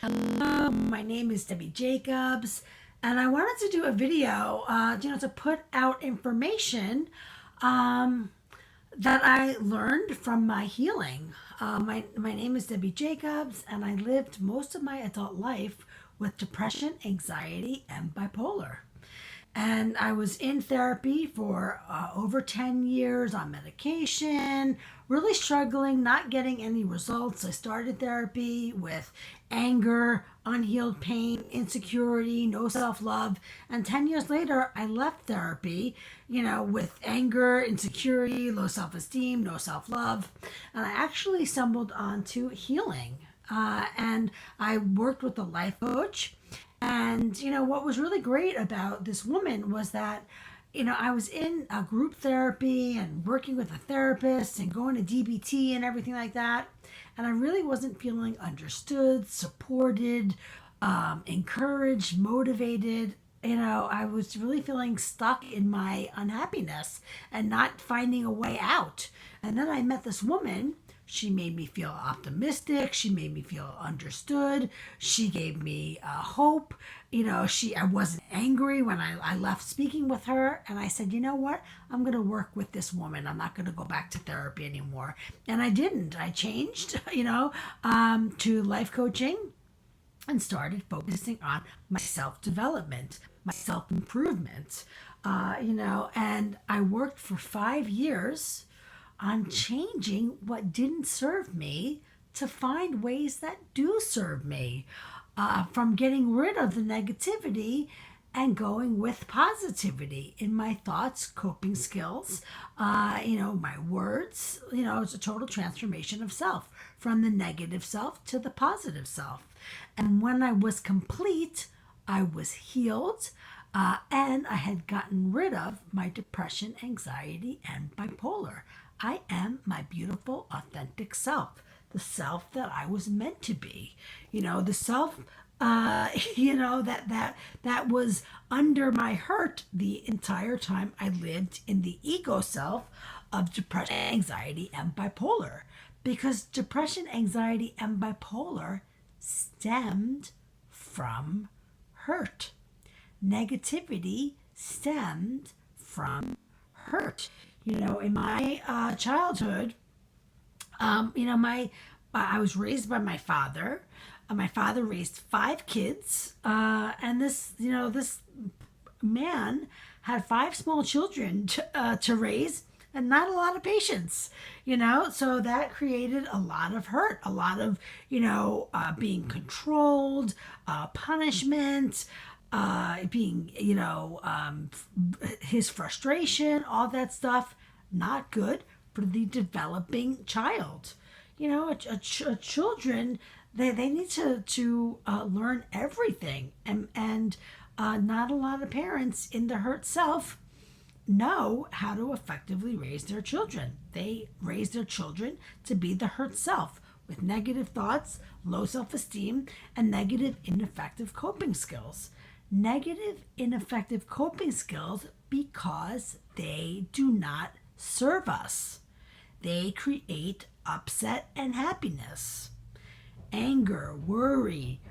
Hello, my name is Debbie Jacobs, and I wanted to do a video, to put out information um, that I learned from my healing. My name is Debbie Jacobs, and I lived most of my adult life with depression, anxiety, and bipolar. And I was in therapy for over 10 years on medication, really struggling, not getting any results. I started therapy with anger, unhealed pain, insecurity, no self love. And 10 years later, I left therapy, with anger, insecurity, low self esteem, no self love. And I actually stumbled onto healing. And I worked with a life coach, and, what was really great about this woman was that, I was in a group therapy and working with a therapist and going to DBT and everything like that. And I really wasn't feeling understood, supported, encouraged, motivated. I was really feeling stuck in my unhappiness and not finding a way out. And then I met this woman. She made me feel optimistic. She made me feel understood. She gave me hope. I wasn't angry when I left speaking with her. And I said, you know what? I'm going to work with this woman. I'm not going to go back to therapy anymore. And I didn't. I changed, to life coaching and started focusing on my self development, my self improvement, and I worked for 5 years on changing what didn't serve me to find ways that do serve me, from getting rid of the negativity and going with positivity in my thoughts, coping skills, my words. It's a total transformation of self from the negative self to the positive self. And when I was complete, I was healed. And I had gotten rid of my depression, anxiety, and bipolar. I am my beautiful, authentic self, the self that I was meant to be. The self, that was under my hurt the entire time I lived in the ego self of depression, anxiety, and bipolar. Because depression, anxiety, and bipolar stemmed from hurt. Negativity stemmed from hurt. In my childhood, I was raised by my father. My father raised 5 kids, and this man had 5 small children to raise, and not a lot of patience. So that created a lot of hurt, a lot of being controlled, punishment. His frustration, all that stuff, not good for the developing child. Children, they need to learn everything, and not a lot of parents in the hurt self know how to effectively raise their children. They raise their children to be the hurt self with negative thoughts, low self-esteem, and negative, ineffective coping skills. Negative, ineffective coping skills because they do not serve us. They create upset and happiness, anger, worry,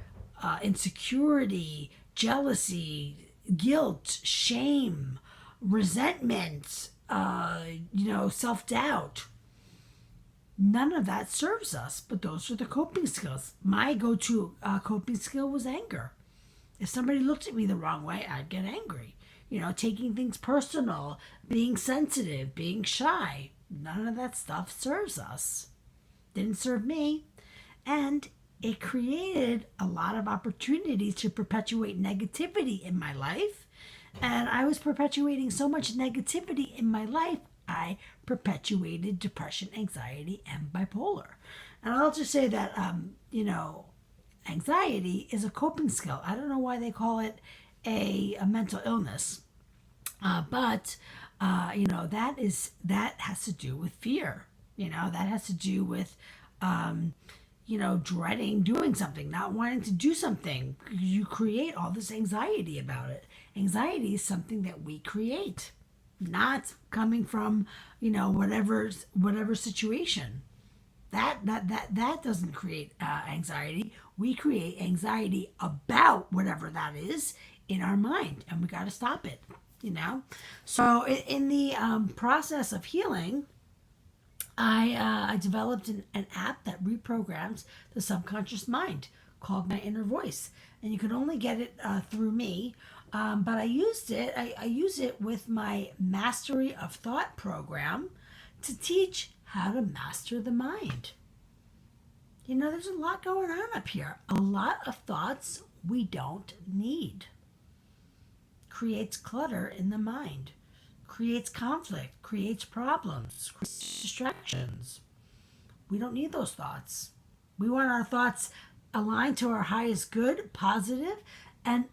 insecurity, jealousy, guilt, shame, resentment, self doubt. None of that serves us, but those are the coping skills. My go to coping skill was anger. If somebody looked at me the wrong way, I'd get angry. Taking things personal, being sensitive, being shy. None of that stuff serves us. Didn't serve me. And it created a lot of opportunities to perpetuate negativity in my life. And I was perpetuating so much negativity in my life, I perpetuated depression, anxiety, and bipolar. And I'll just say that, anxiety is a coping skill. I don't know why they call it a mental illness, but that has to do with fear. That has to do with dreading doing something, not wanting to do something. You create all this anxiety about it. Anxiety is something that we create, not coming from whatever situation. That doesn't create anxiety. We create anxiety about whatever that is in our mind, and we got to stop it. You know, so in the process of healing, I developed an app that reprograms the subconscious mind called My Inner Voice, and you can only get it through me. But I used it. I use it with my Mastery of Thought program to teach how to master the mind. You know, there's a lot going on up here. A lot of thoughts we don't need. Creates clutter in the mind, creates conflict, creates problems, creates distractions. We don't need those thoughts. We want our thoughts aligned to our highest good, positive, and